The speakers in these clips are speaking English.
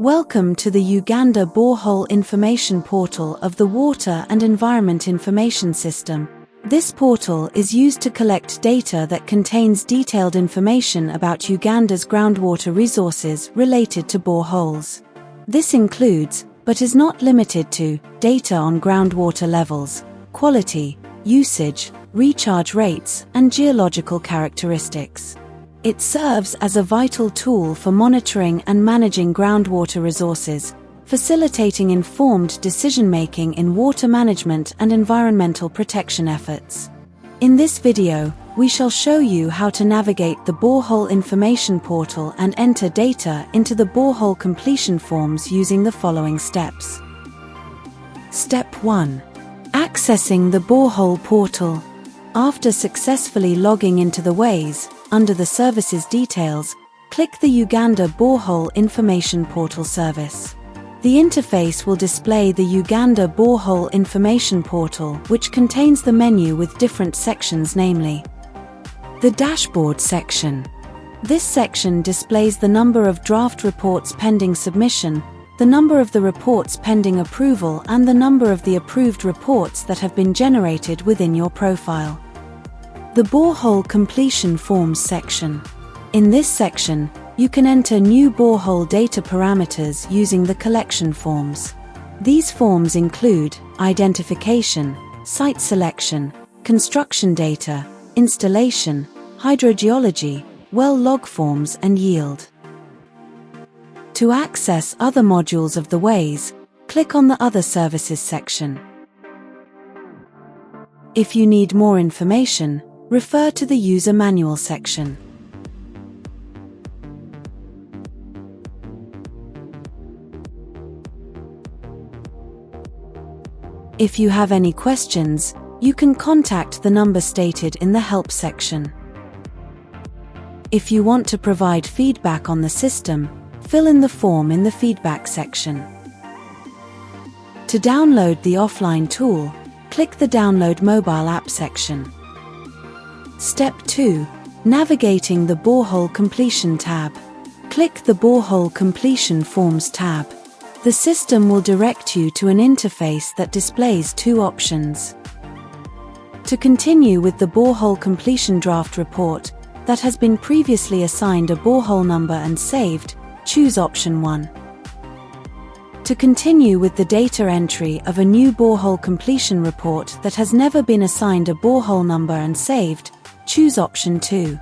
Welcome to the Uganda Borehole Information Portal of the Water and Environment Information System. This portal is used to collect data that contains detailed information about Uganda's groundwater resources related to boreholes. This includes, but is not limited to, data on groundwater levels, quality, usage, recharge rates, and geological characteristics. It serves as a vital tool for monitoring and managing groundwater resources, facilitating informed decision-making in water management and environmental protection efforts. In this video, we shall show you how to navigate the Borehole Information Portal and enter data into the borehole completion forms using the following steps. Step 1. Accessing the Borehole Portal. After successfully logging into the Ways, under the Services details, click the Uganda Borehole Information Portal service. The interface will display the Uganda Borehole Information Portal, which contains the menu with different sections, namely the Dashboard section. This section displays the number of draft reports pending submission, the number of the reports pending approval, and the number of the approved reports that have been generated within your profile. The Borehole Completion Forms section. In this section, you can enter new borehole data parameters using the collection forms. These forms include identification, site selection, construction data, installation, hydrogeology, well log forms, and yield. To access other modules of the Ways, click on the Other Services section. If you need more information, refer to the User Manual section. If you have any questions, you can contact the number stated in the Help section. If you want to provide feedback on the system, fill in the form in the Feedback section. To download the offline tool, click the Download Mobile App section. Step 2. Navigating the Borehole Completion tab. Click the Borehole Completion Forms tab. The system will direct you to an interface that displays two options. To continue with the borehole completion draft report that has been previously assigned a borehole number and saved, choose option 1. To continue with the data entry of a new borehole completion report that has never been assigned a borehole number and saved, choose option 2.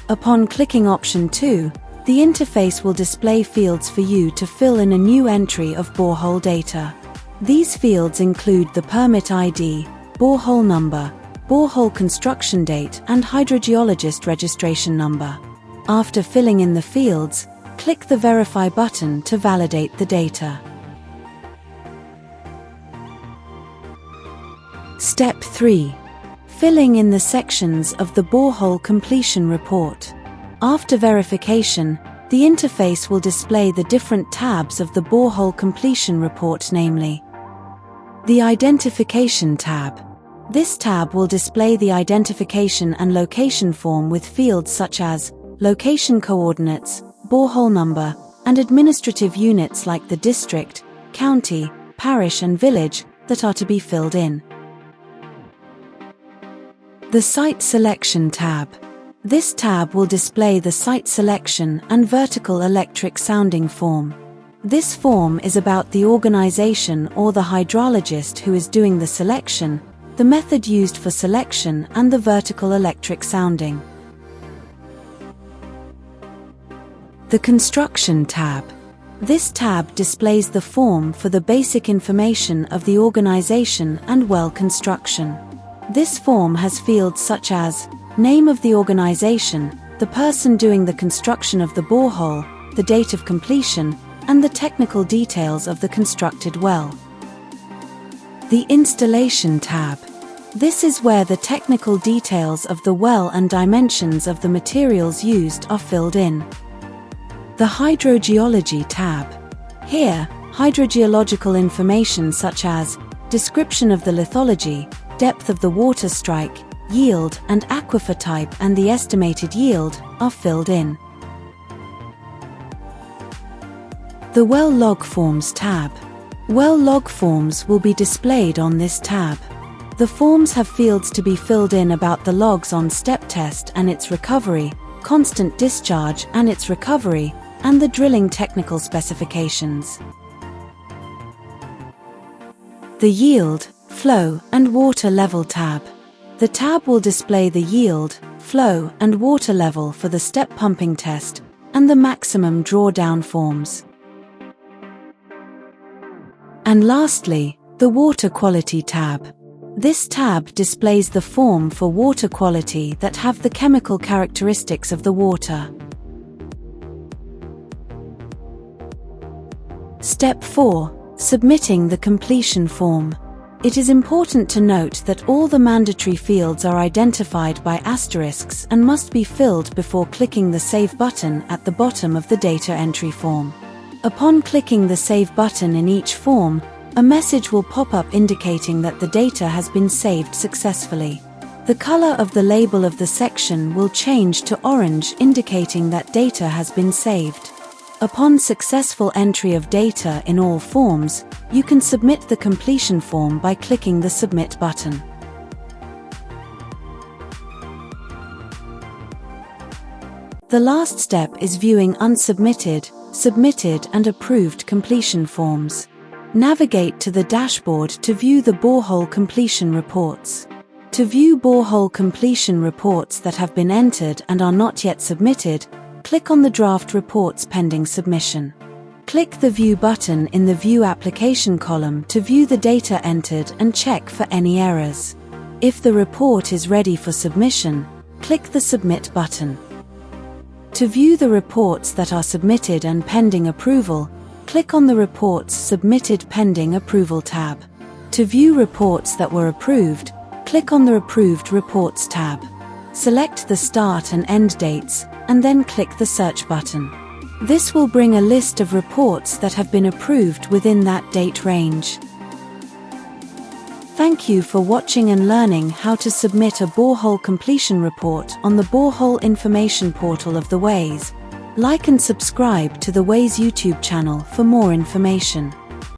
Upon clicking option 2, the interface will display fields for you to fill in a new entry of borehole data. These fields include the permit ID, borehole number, borehole construction date, and hydrogeologist registration number. After filling in the fields, click the Verify button to validate the data. Step 3. Filling in the sections of the borehole completion report. After verification, the interface will display the different tabs of the borehole completion report, namely the Identification tab. This tab will display the identification and location form with fields such as location coordinates, borehole number, and administrative units like the district, county, parish, and village that are to be filled in. The Site Selection tab. This tab will display the site selection and vertical electric sounding form. This form is about the organization or the hydrologist who is doing the selection, the method used for selection, and the vertical electric sounding. The Construction tab. This tab displays the form for the basic information of the organization and well construction. This form has fields such as name of the organization, the person doing the construction of the borehole, the date of completion, and the technical details of the constructed well. The Installation tab. This is where the technical details of the well and dimensions of the materials used are filled in. The Hydrogeology tab. Here, hydrogeological information such as description of the lithology, depth of the water strike, yield and aquifer type, and the estimated yield are filled in. The Well Log Forms tab. Well log forms will be displayed on this tab. The forms have fields to be filled in about the logs on step test and its recovery, constant discharge and its recovery, and the drilling technical specifications. The Yield, Flow, and Water Level tab. The tab will display the yield, flow, and water level for the step pumping test, and the maximum drawdown forms. And lastly, the Water Quality tab. This tab displays the form for water quality that have the chemical characteristics of the water. Step 4. Submitting the completion form. It is important to note that all the mandatory fields are identified by asterisks and must be filled before clicking the Save button at the bottom of the data entry form. Upon clicking the Save button in each form, a message will pop up indicating that the data has been saved successfully. The color of the label of the section will change to orange, indicating that data has been saved. Upon successful entry of data in all forms, you can submit the completion form by clicking the Submit button. The last step is viewing unsubmitted, submitted, and approved completion forms. Navigate to the dashboard to view the borehole completion reports. To view borehole completion reports that have been entered and are not yet submitted, click on the Draft Reports pending submission. Click the View button in the View Application column to view the data entered and check for any errors. If the report is ready for submission, click the Submit button. To view the reports that are submitted and pending approval, click on the Reports Submitted Pending Approval tab. To view reports that were approved, click on the Approved Reports tab. Select the start and end dates, and then click the Search button. This will bring a list of reports that have been approved within that date range. Thank you for watching and learning how to submit a borehole completion report on the Borehole Information Portal of the WAYS. Like and subscribe to the WAYS YouTube channel for more information.